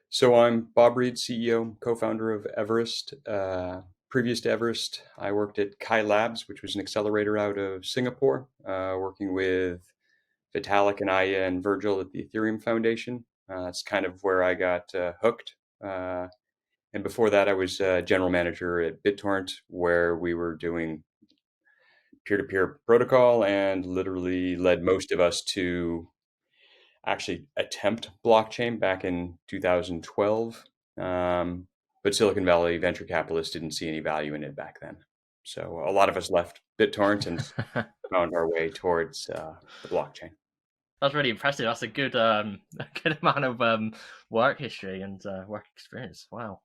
So I'm Bob Reid, CEO, co-founder of Everest. Previous to Everest, I worked at Kai Labs, which was an accelerator out of Singapore, working with Vitalik and Aya and Virgil at the Ethereum Foundation. That's kind of where I got hooked. Uh, and before that, I was general manager at BitTorrent, where we were doing peer-to-peer protocol and literally led most of us to actually attempt blockchain back in 2012. Um, but Silicon Valley venture capitalists didn't see any value in it back then. So a lot of us left BitTorrent and found our way towards the blockchain. That's really impressive. That's a good a good amount of work history and work experience. Wow.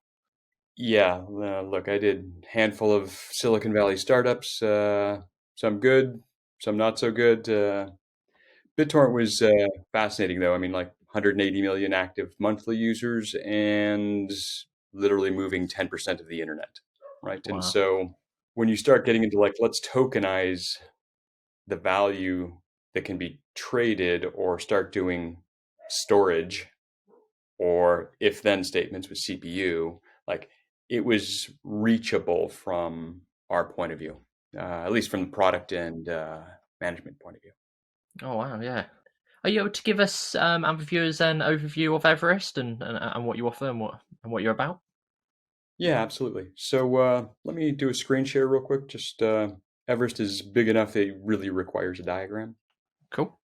Yeah, look, I did a handful of Silicon Valley startups, some good, some not so good. BitTorrent was fascinating, though. I mean, like 180 million active monthly users and literally moving 10% of the internet, right? And Wow. so when you start getting into like, let's tokenize the value that can be traded or start doing storage or if then statements with CPU, like it was reachable from our point of view, at least from the product and management point of view. Oh wow. Yeah. Are you able to give us and viewers an overview of Everest and what you offer and what you're about? Yeah, absolutely. So let me do a screen share real quick. Just Everest is big enough that it really requires a diagram. Cool.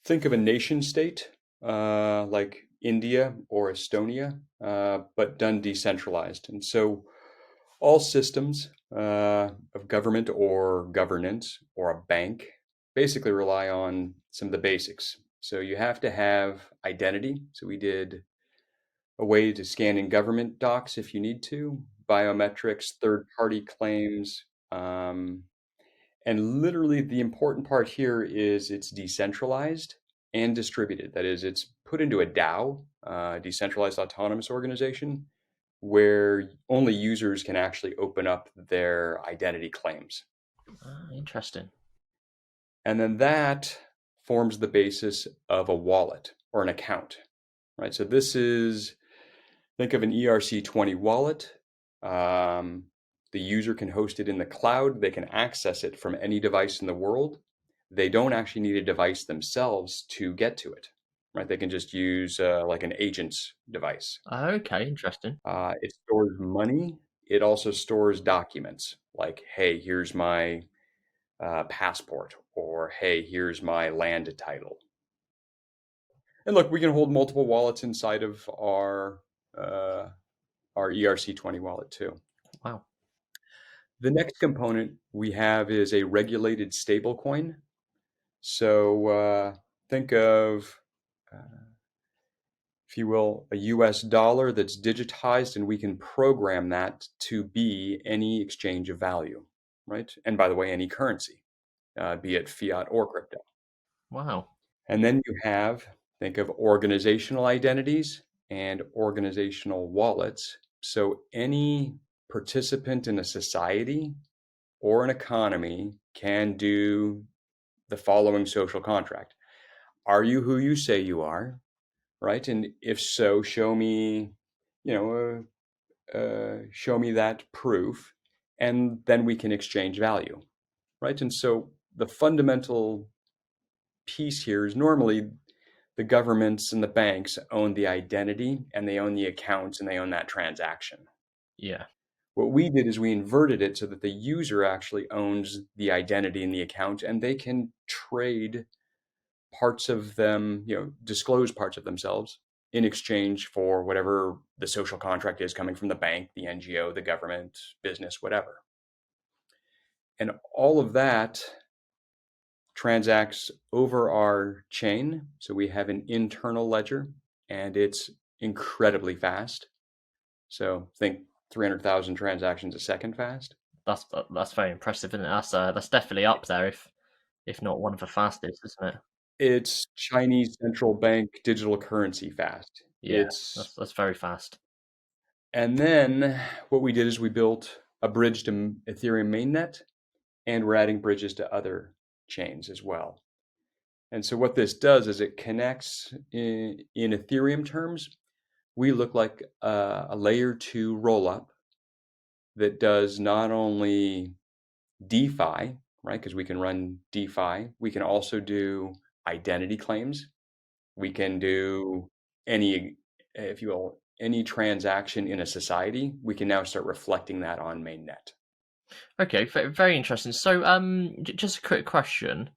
Think of a nation state like India or Estonia, but done decentralized. And so all systems of government or governance or a bank basically rely on some of the basics. So you have to have identity. So we did a way to scan in government docs if you need to, biometrics, third party claims. And literally, the important part here is it's decentralized and distributed. That is, it's put into a DAO, decentralized autonomous organization, where only users can actually open up their identity claims. Interesting. And then that forms the basis of a wallet or an account, right? So this is think of an ERC20 wallet. Um, the user can host it in the cloud. They can access it from any device in the world. They don't actually need a device themselves to get to it, right? They can just use like an agent's device. Okay. Interesting. It stores money. It also stores documents like, hey, here's my passport, or hey, here's my land title. And look, we can hold multiple wallets inside of uh, our ERC20 wallet too. Wow. The next component we have is a regulated stablecoin. So think of, uh, if you will, a US dollar that's digitized, and we can program that to be any exchange of value, right? And by the way, any currency, be it fiat or crypto. Wow. And then you have, think of organizational identities and organizational wallets. So any participant in a society or an economy can do the following social contract. Are you who you say you are? Right. And if so, show me, you know, show me that proof, and then we can exchange value. Right. And so the fundamental piece here is normally the governments and the banks own the identity and they own the accounts and they own that transaction. Yeah. What we did is we inverted it so that the user actually owns the identity in the account and they can trade parts of them, disclose parts of themselves in exchange for whatever the social contract is coming from the bank, the NGO, the government, business, whatever. And all of that transacts over our chain. So we have an internal ledger and it's incredibly fast. So think 300,000 transactions a second fast. That's very impressive, isn't it? That's definitely up there, if not one of the fastest, isn't it? It's Chinese central bank digital currency fast. Yeah. It's That's very fast. and then what we did is we built a bridge to Ethereum mainnet, and we're adding bridges to other chains as well. And so what this does is it connects in Ethereum terms. we look like a layer two roll up that does not only DeFi, right? Because we can run DeFi. We can also do identity claims. We can do any, if you will, any transaction in a society. We can now start reflecting that on mainnet. Okay, very interesting. So, just a quick question.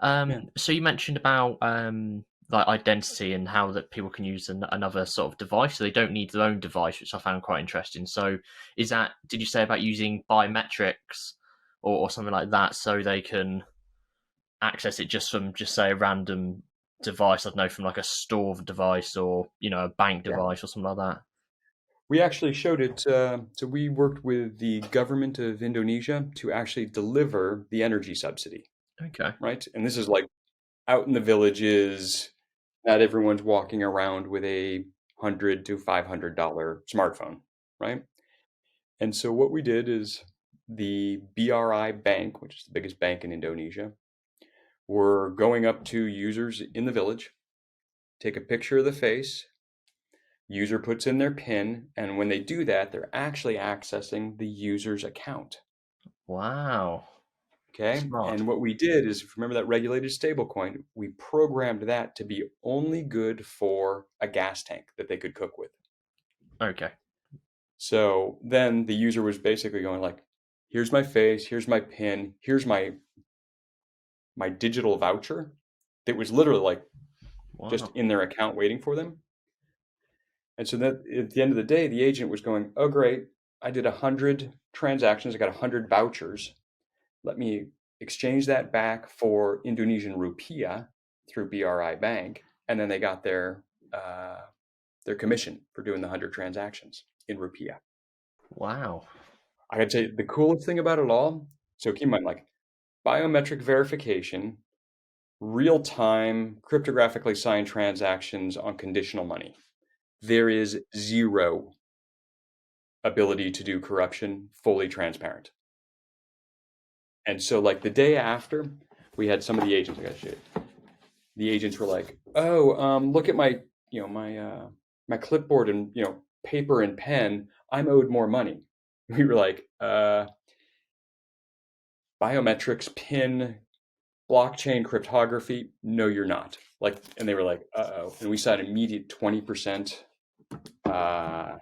Yeah, So you mentioned about like identity and how that people can use another sort of device, so they don't need their own device, which I found quite interesting. So, is that did you say about using biometrics or something like that, so they can access it just from just say a random device? I don't know, from like a store device or a bank yeah. device or something like We actually showed it. So we worked with the government of Indonesia to actually deliver the energy subsidy, that. Okay. right? And this is like out in the villages. Not everyone's walking around with a $100 to $500 smartphone, right? And so what we did is the BRI Bank, which is the biggest bank in Indonesia, were going up to users in the village, take a picture of the face, user puts in their PIN, and when they do that, they're actually accessing the user's account. Wow. Okay. Smart. And what we did is, if you remember that regulated stablecoin, we programmed that to be only good for a gas tank that they could cook with. Okay. So then the user was basically going like, here's my face, here's my PIN, here's my digital voucher that was literally like just Wow. in their account waiting for them. And so that at the end of the day, the agent was going, oh, great. I did 100 transactions. I got 100 vouchers. Let me exchange that back for Indonesian rupiah through BRI Bank. And then they got their commission for doing the 100 transactions in rupiah. Wow. I gotta tell you, the coolest thing about it all, so keep in mind, like biometric verification, real time, cryptographically signed transactions on conditional money. There is zero ability to do corruption, fully transparent. And so, like the day after, we had some of the agents. I got shit. The agents were like, "Oh, look at my, my clipboard and paper and pen. I'm owed more money." We were like, "Biometrics, PIN, blockchain, cryptography. No, you're not." Like, and they were like, "Uh oh," and we saw an immediate 20% uh,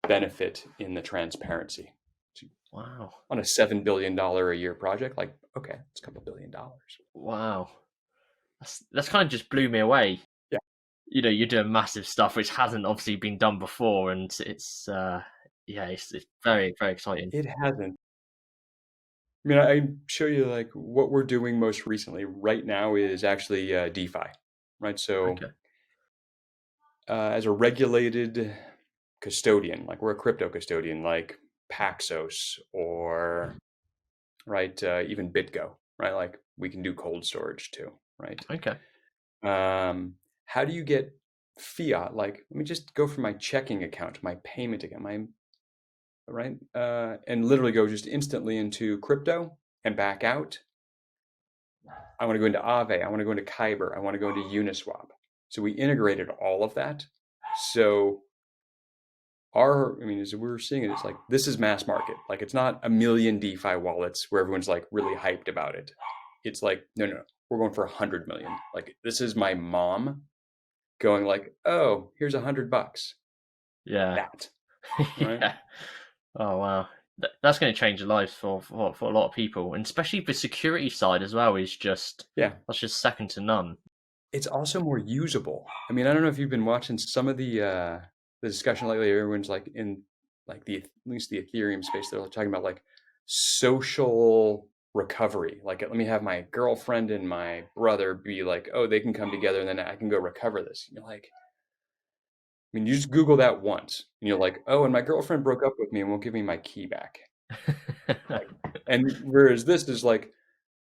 benefit in the transparency Wow. on a $7 billion a year project. Like, okay, it's a couple $1 billion. Wow. That's kind of just blew me away. Yeah, You're doing massive stuff which hasn't obviously been done before, and it's yeah, it's very very exciting. it hasn't. I mean, I show you like what we're doing most recently right now is actually DeFi, right? So, Okay. as a regulated custodian, like we're a crypto custodian, like Paxos or right, even BitGo, right? Like we can do cold storage too, right? Okay. How do you get fiat? Like, let me just go from my checking account to my payment account, my right, and literally go just instantly into crypto and back out. I want to go into Aave. I want to go into Kyber. I want to go into Uniswap. So we integrated all of that. So I mean, as we're seeing it, it's like this is mass market. Like it's not a million DeFi wallets where everyone's like really hyped about it. It's like no, no, no. We're going for 100 million. Like this is my mom going like, oh, here's $100. Yeah. That right? Yeah. Oh wow. That's going to change the lives for a lot of people, and especially the security side as well is just Yeah. that's just second to none. It's also more usable. I mean, I don't know if you've been watching some of the discussion lately. Everyone's like in like the at least the Ethereum space. They're talking about like social recovery. Like, let me have my girlfriend and my brother be like, oh, they can come together, and then I can go recover this. And you're like, I mean, you just Google that once, and you're like, oh, and my girlfriend broke up with me and won't give me my key back. Like, and whereas this is like,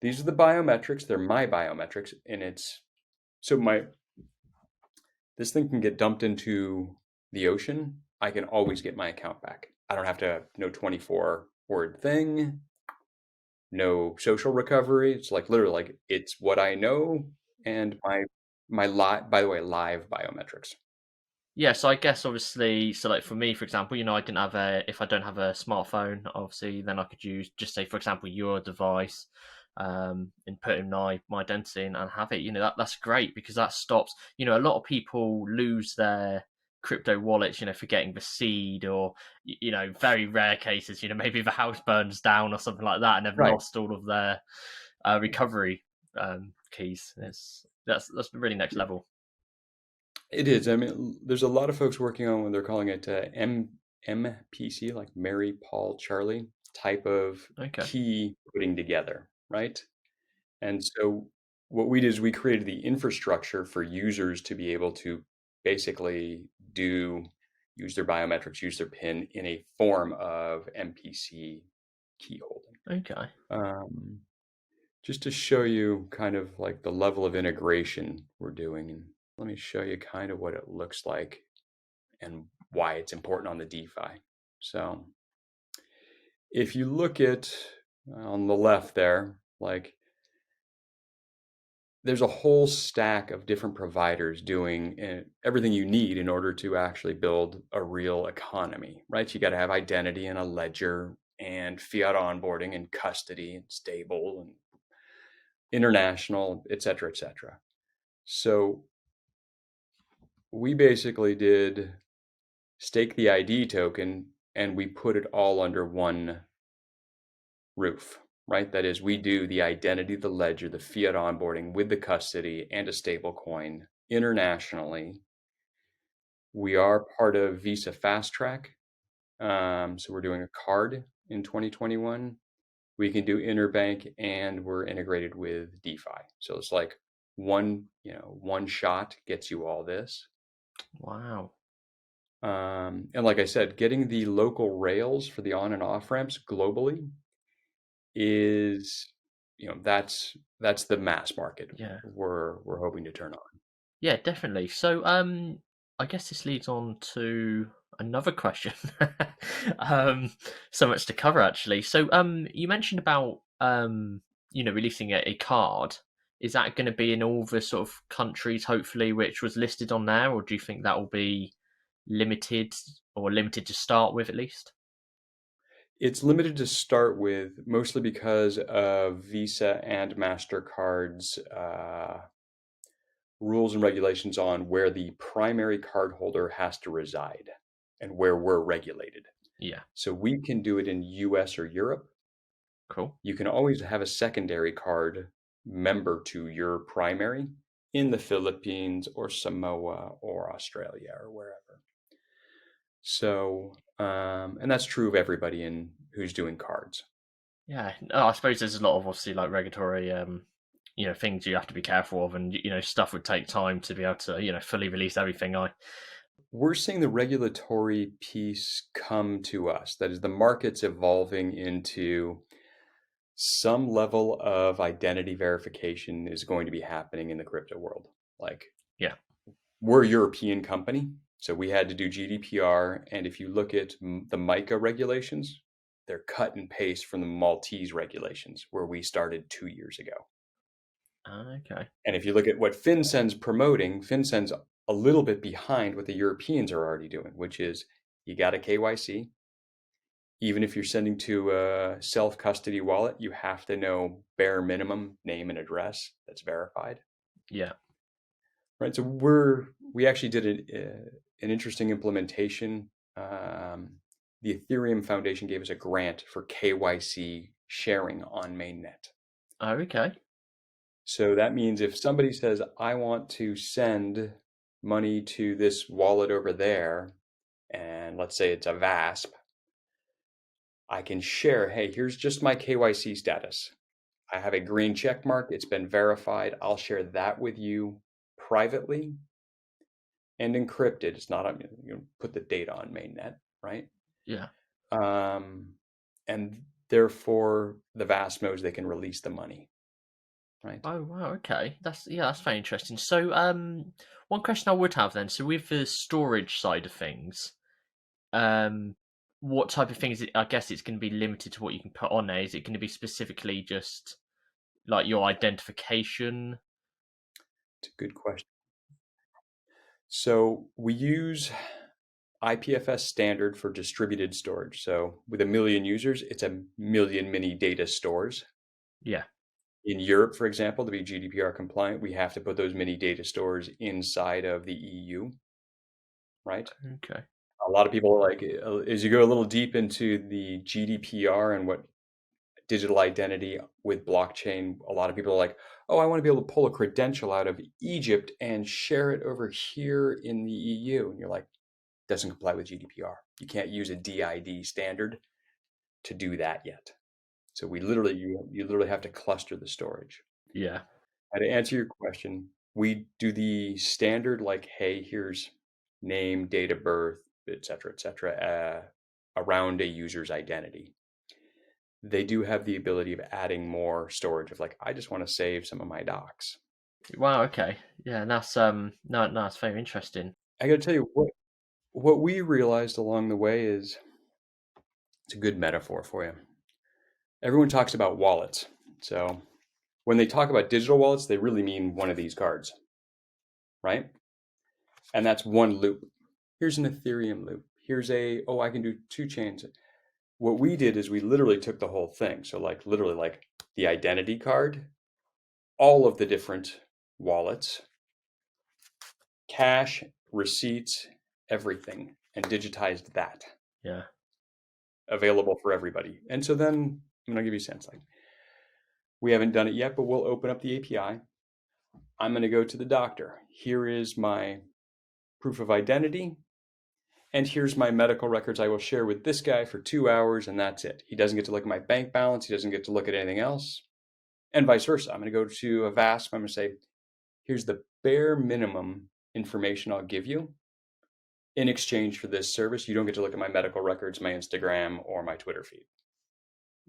these are the biometrics. They're my biometrics, and it's so my this thing can get dumped into the ocean. I can always get my account back. I don't have to know 24 word thing, no social recovery. It's like literally like it's what I know and my live by the way live biometrics. Yeah, so I guess obviously, so like for me, for example, I didn't have a, if I don't have a smartphone, obviously, then I could use, just say, for example, your device, and put in my identity and have it. That's great because that stops, a lot of people lose their crypto wallets, for getting the seed or, very rare cases, maybe the house burns down or something like that and they've Right. lost all of their recovery keys. That's really next level. It is. I mean, there's a lot of folks working on what they're calling it MPC, like Mary, Paul, Charlie type of Okay. key putting together, right? And so what we did is we created the infrastructure for users to be able to basically use their biometrics, use their PIN in a form of MPC key holding. Okay. Um, just to show you kind of like the level of integration we're doing. And let me show you kind of what it looks like and why it's important on the DeFi. So if you look at on the left there, like there's a whole stack of different providers doing everything you need in order to actually build a real economy, right? You got to have identity and a ledger and fiat onboarding and custody and stable and international, et cetera, et cetera. So we basically did stake the ID token and we put it all under one roof, right? That is, we do the identity, the ledger, the fiat onboarding with the custody and a stable coin internationally. We are part of Visa Fast Track. So we're doing a card in 2021. We can do interbank and we're integrated with DeFi. So it's like one shot gets you all this. Wow. And like I said, getting the local rails for the on and off ramps globally is, that's the mass market Yeah. we're hoping to turn on. Yeah, definitely. So, I guess this leads on to another question. um, so much to cover actually. So, you mentioned about releasing a card. Is that going to be in all the sort of countries, hopefully, which was listed on there, or do you think that will be limited or limited to start with at least? It's limited to start with, mostly because of Visa and MasterCard's rules and regulations on where the primary cardholder has to reside and where we're regulated. Yeah. So we can do it in US or Europe. Cool. You can always have a secondary card member to your primary in the Philippines or Samoa or Australia or wherever. So, and that's true of everybody in who's doing cards. Yeah, no, I suppose there's a lot of obviously like regulatory, things you have to be careful of, and stuff would take time to be able to, fully release everything. We're seeing the regulatory piece come to us. That is, the market's evolving into some level of identity verification is going to be happening in the crypto world. Like, Yeah, we're a European company, so we had to do GDPR. And if you look at the MiCA regulations, they're cut and paste from the Maltese regulations, where we started 2 years ago. okay, And if you look at what FinCEN's promoting, FinCEN's a little bit behind what the Europeans are already doing, which is you got a KYC. Even if you're sending to a self custody wallet, you have to know bare minimum name and address that's verified. yeah. Right. So we actually did an interesting implementation. The Ethereum Foundation gave us a grant for KYC sharing on mainnet. Okay, So that means if somebody says, I want to send money to this wallet over there, and let's say it's a VASP, I can share, hey, here's just my KYC status. I have a green check mark. It's been verified. I'll share that with you privately and encrypted. It's not, put the data on mainnet, right? yeah. Um, and therefore, the VASP knows they can release the money, right? Oh wow, okay. That's very interesting. So, one question I would have then. So, with the storage side of things, um, what type of things? I guess it's going to be limited to what you can put on there. Is it going to be specifically just like your identification? It's a good question. So we use IPFS standard for distributed storage. So with a million users, it's a million mini data stores. Yeah. In Europe, for example, to be GDPR compliant, we have to put those mini data stores inside of the EU, right? Okay. A lot of people are like, as you go a little deep into the GDPR and what digital identity with blockchain, a lot of people are like, oh, I want to be able to pull a credential out of Egypt and share it over here in the EU. And you're like, doesn't comply with GDPR. You can't use a DID standard to do that yet. So you literally have to cluster the storage. Yeah. To answer your question, we do the standard like, hey, here's name, date of birth, et cetera, around a user's identity. They do have the ability of adding more storage of like, I just want to save some of my docs. Wow. Okay. Yeah. That's no, no, it's very interesting. I got to tell you what we realized along the way is it's a good metaphor for you. Everyone talks about wallets. So when they talk about digital wallets, they really mean one of these cards, right? And that's one loop. Here's an Ethereum loop. Here's I can do two chains. What we did is we literally took the whole thing. So like literally like the identity card, all of the different wallets, cash, receipts, everything, and digitized that Yeah. available for everybody. And so then I'm gonna give you a sense like we haven't done it yet, but we'll open up the API. I'm gonna go to the doctor. Here is my proof of identity. And here's my medical records I will share with this guy for 2 hours, and that's it. He doesn't get to look at my bank balance. He doesn't get to look at anything else. And vice versa. I'm going to go to a VASP. I'm going to say, here's the bare minimum information I'll give you in exchange for this service. You don't get to look at my medical records, my Instagram, or my Twitter feed,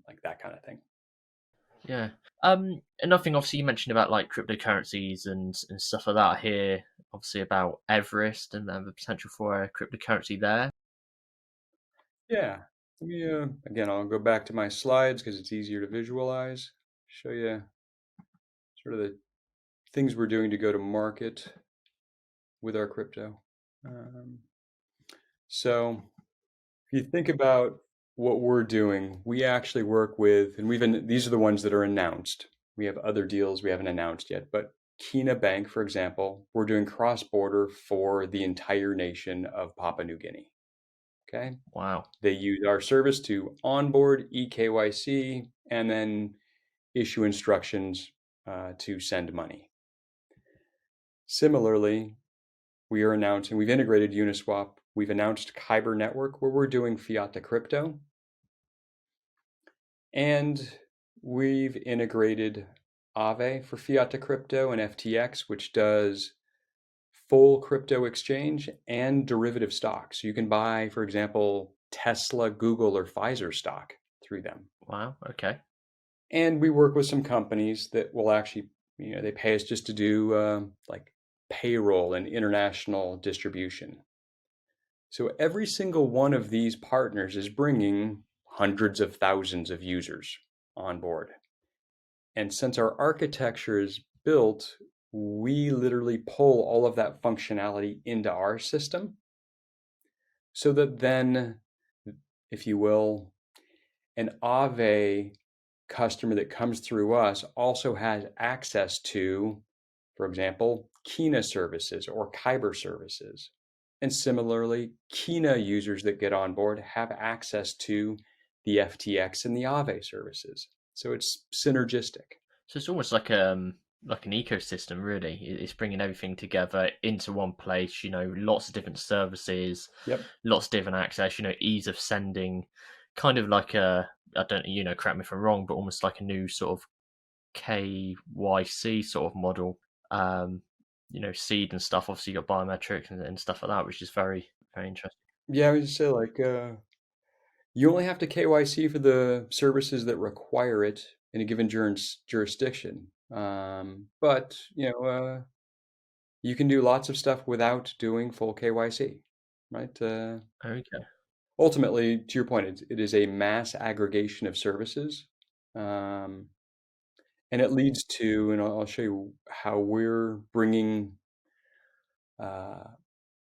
like that kind of thing. Yeah. Another thing, obviously, you mentioned about like cryptocurrencies and stuff like that. I hear obviously about Everest and the potential for a cryptocurrency there. Yeah. Let me, again, I'll go back to my slides because it's easier to visualize. Show you sort of the things we're doing to go to market with our crypto. Um, so if you think about what we're doing, we actually work with, and these are the ones that are announced. We have other deals we haven't announced yet, but Kina Bank, for example, we're doing cross border for the entire nation of Papua New Guinea. Okay. Wow. They use our service to onboard eKYC and then issue instructions to send money. Similarly, we've integrated Uniswap. We've announced Kyber Network where we're doing fiat to crypto. And we've integrated Aave for fiat to crypto and FTX, which does full crypto exchange and derivative stock. So you can buy, for example, Tesla, Google, or Pfizer stock through them. Wow. Okay. And we work with some companies that will actually, they pay us just to do like payroll and international distribution. So every single one of these partners is bringing hundreds of thousands of users on board. And since our architecture is built, we literally pull all of that functionality into our system so that then, if you will, an Aave customer that comes through us also has access to, for example, Kina services or Kyber services. And similarly, Kina users that get on board have access to the FTX and the Aave services. So it's synergistic. So it's almost like an ecosystem, really. It's bringing everything together into one place. You know, lots of different services, Yep. lots of different access. You know, ease of sending, kind of like a I don't correct me if I'm wrong, but almost like a new sort of KYC sort of model. Seed and stuff. Obviously, you got biometrics and stuff like that, which is very very interesting. Yeah, I would say like you only have to KYC for the services that require it in a given jurisdiction. But you can do lots of stuff without doing full KYC, right? Okay. Ultimately, to your point, it is a mass aggregation of services, um, and it leads to, and I'll show you how we're bringing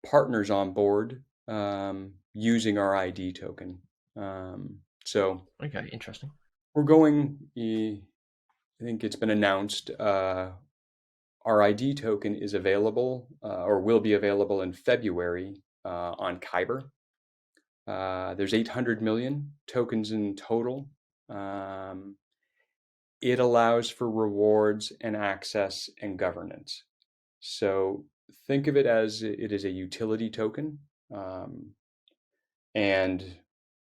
partners on board using our ID token. So Okay, interesting. we're going, I think it's been announced, our ID token is available or will be available in February on Kyber. There's 800 million tokens in total. Um, it allows for rewards and access and governance. So think of it as it is a utility token, um, and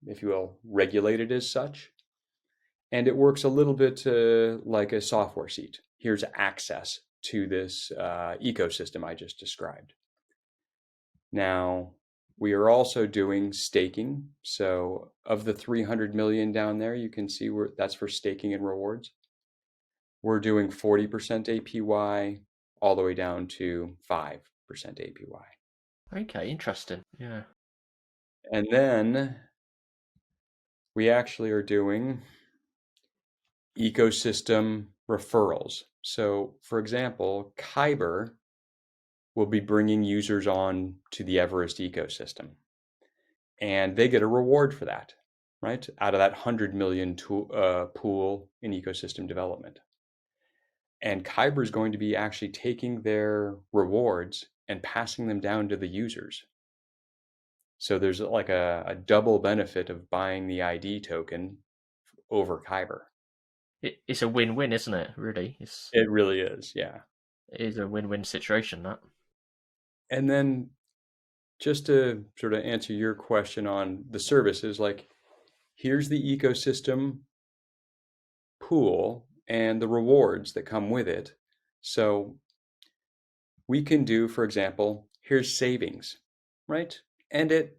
if you will, regulated as such. And it works a little bit like a software seat. Here's access to this ecosystem I just described. Now, we are also doing staking. So, of the 300 million down there, you can see where that's for staking and rewards. We're doing 40% APY all the way down to 5% APY. Okay, interesting. Yeah. And then we actually are doing ecosystem referrals. So, for example, Kyber will be bringing users on to the Everest ecosystem, and they get a reward for that, right? Out of that 100 million pool in ecosystem development. And Kyber is going to be actually taking their rewards and passing them down to the users. So there's like a double benefit of buying the ID token over Kyber. It's a win-win, isn't it? Really, It really is, yeah. it is a win-win situation. That. And then just to sort of answer your question on the services, like here's the ecosystem pool and the rewards that come with it. So we can do, for example, here's savings, right? And at,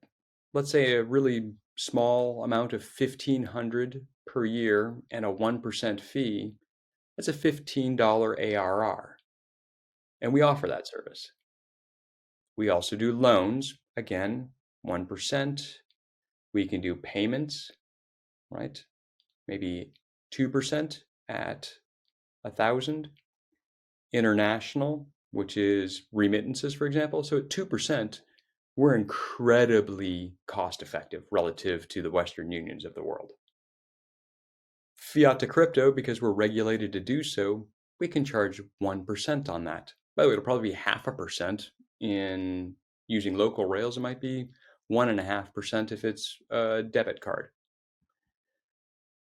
let's say, a really small amount of 1,500 per year and a 1% fee, that's a $15 ARR. And we offer that service. We also do loans, again, 1%. We can do payments, right? Maybe 2% at 1,000. International, which is remittances, for example. So at 2%, we're incredibly cost effective relative to the Western unions of the world. Fiat to crypto, because we're regulated to do so, we can charge 1% on that. By the way, it'll probably be 0.5% in using local rails. It might be 1.5% if it's a debit card.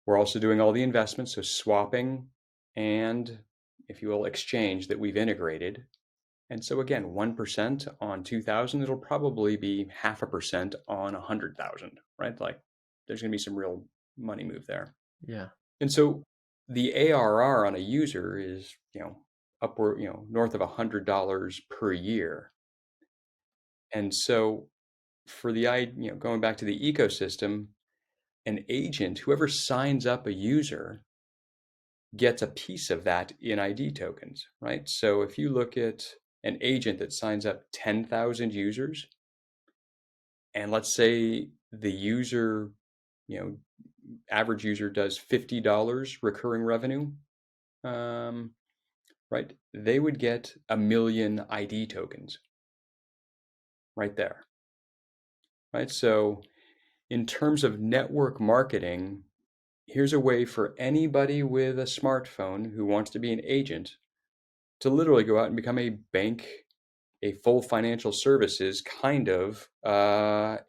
We're also doing all the investments, so swapping and, if you will, exchange that we've integrated. And so again, 1% on 2,000, it'll probably be 0.5% on 100,000, right? Like there's going to be some real money move there. Yeah. And so the ARR on a user is, upward, north of $100 per year. And so for going back to the ecosystem, an agent, whoever signs up a user, gets a piece of that in ID tokens, right? So if you look at an agent that signs up 10,000 users, and let's say the user, average user does $50 recurring revenue, right? They would get 1 million ID tokens right there, right? So in terms of network marketing, here's a way for anybody with a smartphone who wants to be an agent to literally go out and become a bank, a full financial services kind of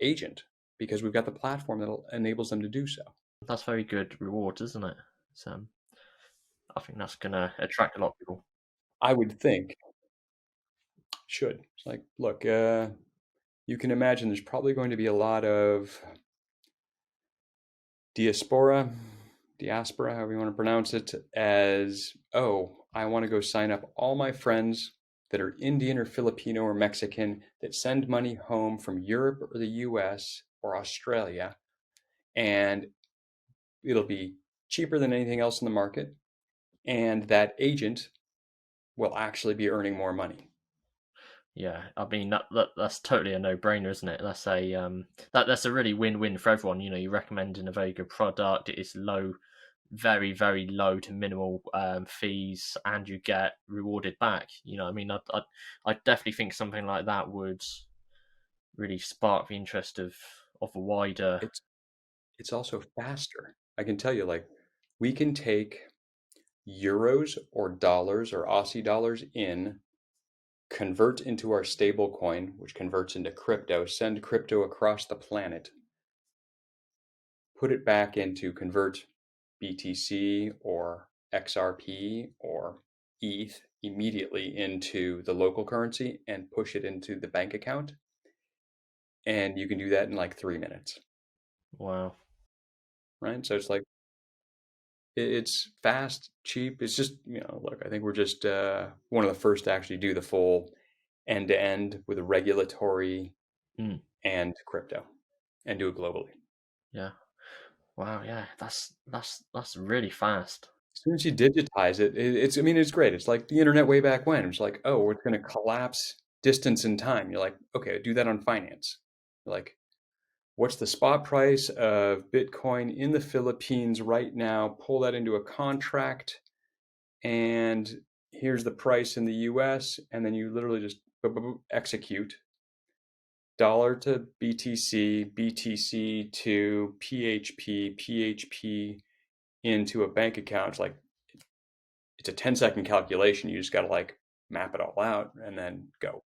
agent, because we've got the platform that enables them to do so. That's very good rewards, isn't it? So I think that's gonna attract a lot of people. I would think should. It's like, look, you can imagine there's probably going to be a lot of diaspora, however you want to pronounce it, as, oh, I want to go sign up all my friends that are Indian or Filipino or Mexican that send money home from Europe or the US or Australia, and it'll be cheaper than anything else in the market, and that agent will actually be earning more money. Yeah, I mean that's totally a no-brainer, isn't it? That's a really win-win for everyone. You know, you're recommending a very good product. It is low, very very low to minimal fees, and you get rewarded back. You know, I mean, I definitely think something like that would really spark the interest of a wider. It's it's also faster. I can tell you, like, we can take euros or dollars or Aussie dollars in, convert into our stable coin, which converts into crypto, send crypto across the planet, put it back into convert BTC or XRP or ETH immediately into the local currency and push it into the bank account. And you can do that in like 3 minutes, Wow. right? So it's like, it's fast, cheap. It's just, look, I think we're just one of the first to actually do the full end to end with a regulatory Mm, and crypto and do it globally. yeah. Wow. Yeah. That's really fast. As soon as you digitize it, it's, I mean, it's great. It's like the internet way back when. It's like, oh, it's going to collapse distance and time. You're like, okay, do that on finance. You're like, what's the spot price of Bitcoin in the Philippines right now? Pull that into a contract, and here's the price in the US. And then you literally just execute dollar to BTC, BTC to PHP, PHP into a bank account. It's a 10-second calculation. You just got to like map it all out and then go.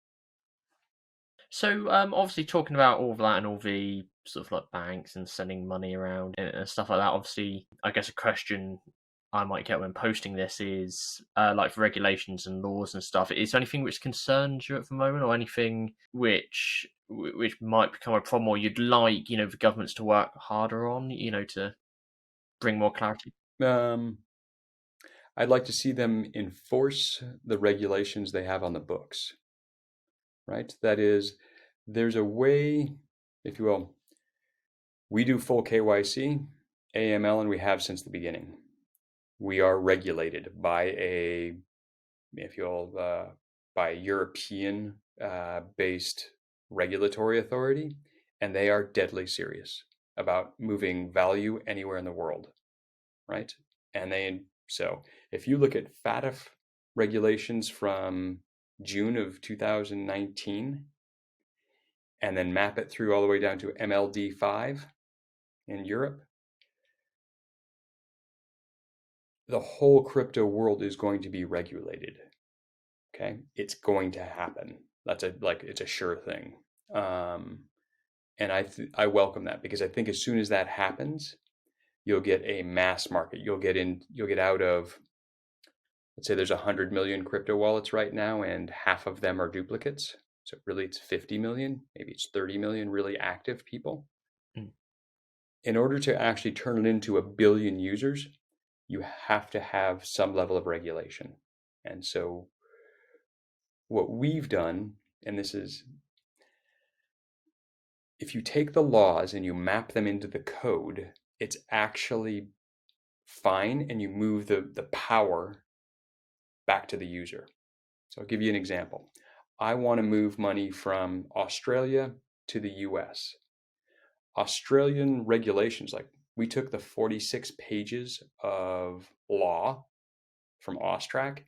So, obviously, talking about all of that and all the sort of like banks and sending money around and stuff like that. Obviously, I guess a question I might get when posting this is like for regulations and laws and stuff. Is there anything which concerns you at the moment, or anything which might become a problem, or you'd like the governments to work harder on, to bring more clarity? Um, I'd like to see them enforce the regulations they have on the books, right? That is, there's a way, if you will, we do full KYC, AML, and we have since the beginning. We are regulated by a, if you will, by a European based regulatory authority, and they are deadly serious about moving value anywhere in the world, right? And so if you look at FATF regulations from June of 2019 and then map it through all the way down to MLD5 in Europe, the whole crypto world is going to be regulated. Okay, it's going to happen. That's a like it's a sure thing. Um, and I welcome that because I think as soon as that happens, you'll get a mass market. You'll get out of, let's say there's 100 million crypto wallets right now and half of them are duplicates. So really it's 50 million, maybe it's 30 million really active people. Mm. In order to actually turn it into a billion users, you have to have some level of regulation. And so what we've done, and this is, if you take the laws and you map them into the code, it's actually fine, and you move the power back to the user. So I'll give you an example. I want to move money from Australia to the US. Australian regulations, like we took the 46 pages of law from Austrac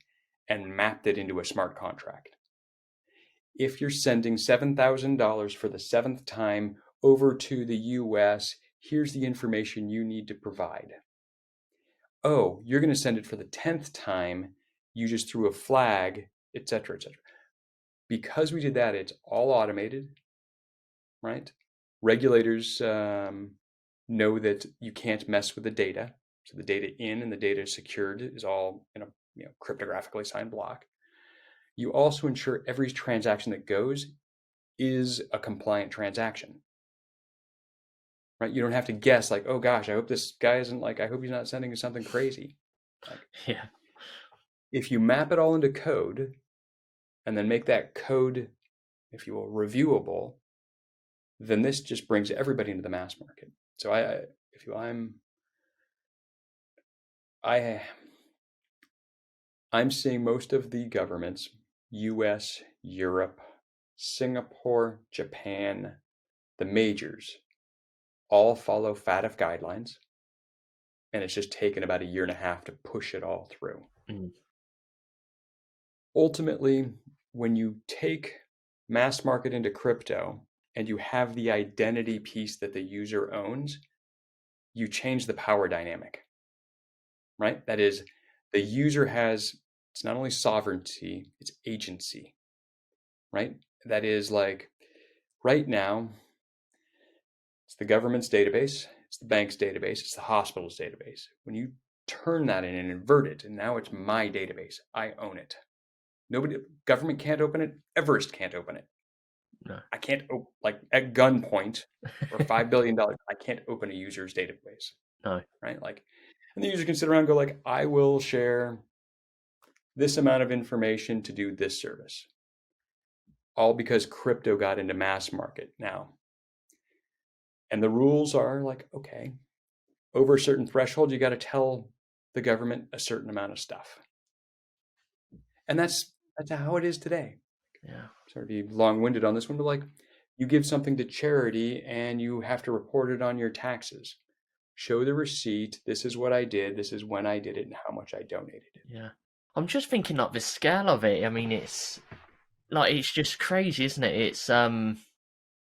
and mapped it into a smart contract. If you're sending $7,000 for the seventh time over to the US, here's the information you need to provide. Oh, you're going to send it for the 10th time, you just threw a flag, etc., etc. Because we did that, it's all automated, right? Regulators know that you can't mess with the data. So the data in and the data secured is all in a cryptographically signed block. You also ensure every transaction that goes is a compliant transaction, right? You don't have to guess like, oh gosh, I hope this guy isn't like, I hope he's not sending something crazy. Like, Yeah. if you map it all into code and then make that code, if you will, reviewable, then this just brings everybody into the mass market. So if you, I, I'm seeing most of the governments, U.S., Europe, Singapore, Japan, the majors, all follow FATF guidelines, and it's just taken about a year and a half to push it all through. Mm. Ultimately, when you take mass market into crypto and you have the identity piece that the user owns, you change the power dynamic, right? That is, the user has, it's not only sovereignty, it's agency, right? That is like right now, it's the government's database, it's the bank's database, it's the hospital's database. When you turn that in and invert it, and now it's my database, I own it. Nobody, government can't open it, Everest can't open it. No. I can't, like at gunpoint or $5 billion, I can't open a user's database, No. right? Like, and the user can sit around and go like, I will share this amount of information to do this service, all because crypto got into mass market now. And the rules are like, okay, over a certain threshold, you got to tell the government a certain amount of stuff. And that's how it is today. Yeah. Sorry to be long-winded on this one, but like you give something to charity and you have to report it on your taxes. Show the receipt. This is what I did. This is when I did it and how much I donated it. Yeah. I'm just thinking like the scale of it. I mean, it's like it's just crazy, isn't it? It's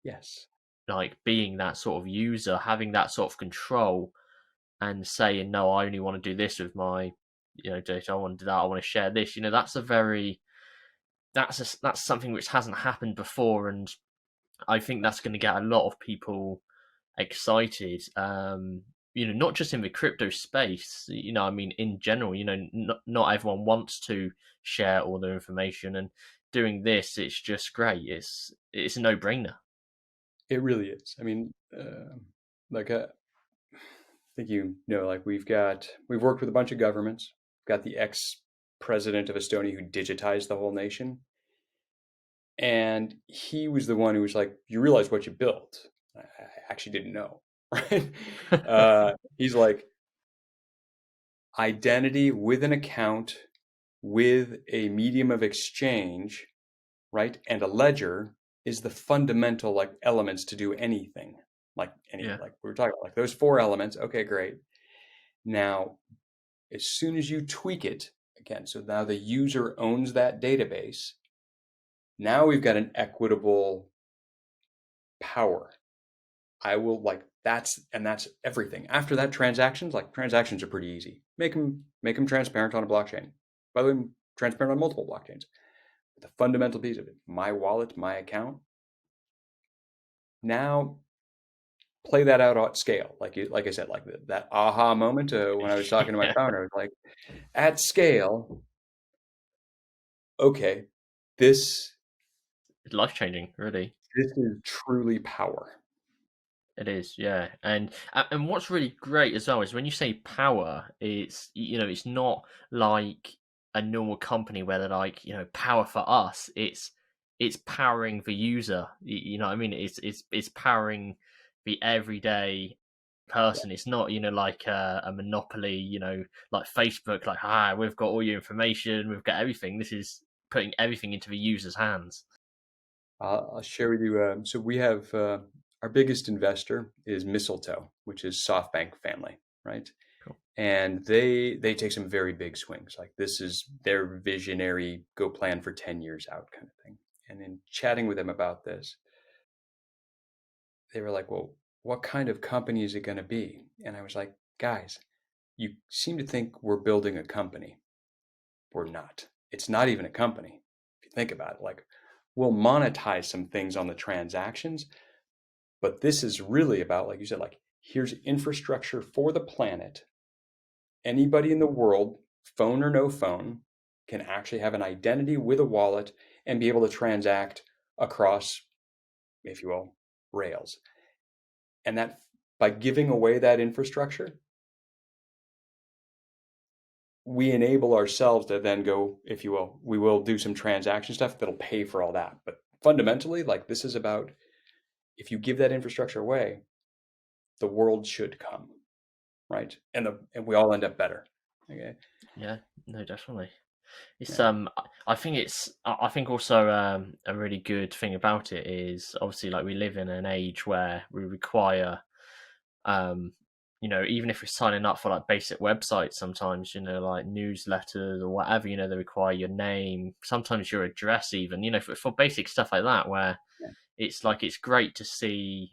Yes. like being that sort of user, having that sort of control, and saying, no, I only want to do this with my, data. I want to do that. I want to share this. That's a very that's something which hasn't happened before, and I think that's going to get a lot of people excited. Not just in the crypto space. I mean, in general, not everyone wants to share all their information, and doing this, it's just great. It's a no brainer. It really is. I mean, like I think like we've worked with a bunch of governments. We've got the ex-president of Estonia who digitized the whole nation. And he was the one who was like, you realize what you built. I actually didn't know, right? He's like, identity with an account, with a medium of exchange, right? And a ledger is the fundamental like elements to do anything. Like Yeah. like we were talking about, like those 4 elements. Okay, great. Now, as soon as you tweak it, again, so now the user owns that database. Now we've got an equitable power. I will like that's everything. After that, transactions are pretty easy. Make them transparent on a blockchain. By the way, transparent on multiple blockchains. The fundamental piece of it, my wallet, my account. Now play that out at scale, like I said, like that aha moment when I was talking to my Yeah. founder. I was like, at scale, okay, this Life changing, really. this is truly power. It is, yeah, and what's really great as well is when you say power, it's not like a normal company where they're like power for us. It's powering the user. You know what I mean? It's powering the everyday person. It's not like a monopoly. Like Facebook. Like we've got all your information. We've got everything. This is putting everything into the user's hands. I'll share with you. So we have our biggest investor is Mistletoe, which is SoftBank family, right? Cool. And they take some very big swings. Like this is their visionary, go plan for 10 years out kind of thing. And in chatting with them about this, they were like, "Well, what kind of company is it going to be?" And I was like, "Guys, you seem to think we're building a company. We're not. It's not even a company. If you think about it, like we'll monetize some things on the transactions, but this is really about, like you said, like here's infrastructure for the planet. Anybody in the world, phone or no phone, can actually have an identity with a wallet and be able to transact across, if you will, rails. And that by giving away that infrastructure, we enable ourselves to then go, if you will, we will do some transaction stuff that'll pay for all that. But fundamentally, like this is about, if you give that infrastructure away, the world should come, right? And we all end up better. Okay. Yeah, no, definitely. It's Yeah. I think also a really good thing about it is obviously like we live in an age where we require even if we're signing up for like basic websites sometimes, like newsletters or whatever, they require your name, sometimes your address even, for basic stuff like that where it's like it's great to see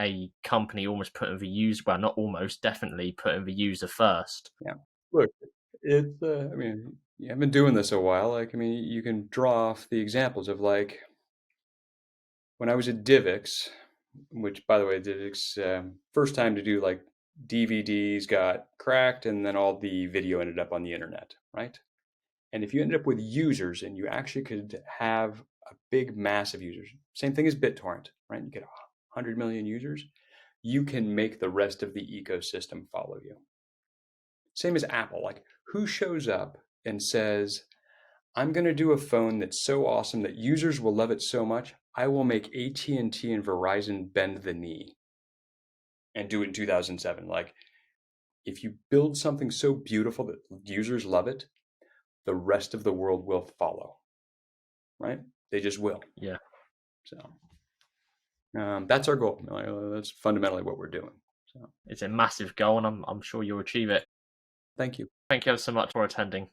a company almost putting the user, well, not almost, definitely putting the user first. Yeah. Look, it's, I mean, yeah, I've been doing this a while. Like, I mean, you can draw off the examples of like when I was at Divx, which by the way, Divx, first time to do like DVDs got cracked and then all the video ended up on the internet, right? And if you ended up with users and you actually could have a big mass of users, same thing as BitTorrent, right? You get 100 million users, you can make the rest of the ecosystem follow you. Same as Apple. Like, who shows up and says, I'm going to do a phone that's so awesome that users will love it so much, I will make AT&T and Verizon bend the knee and do it in 2007. Like, if you build something so beautiful that users love it, the rest of the world will follow, right? They just will. Yeah, So that's our goal. That's fundamentally what we're doing. So it's a massive goal, and I'm sure you'll achieve it. thank you. Thank you so much for attending.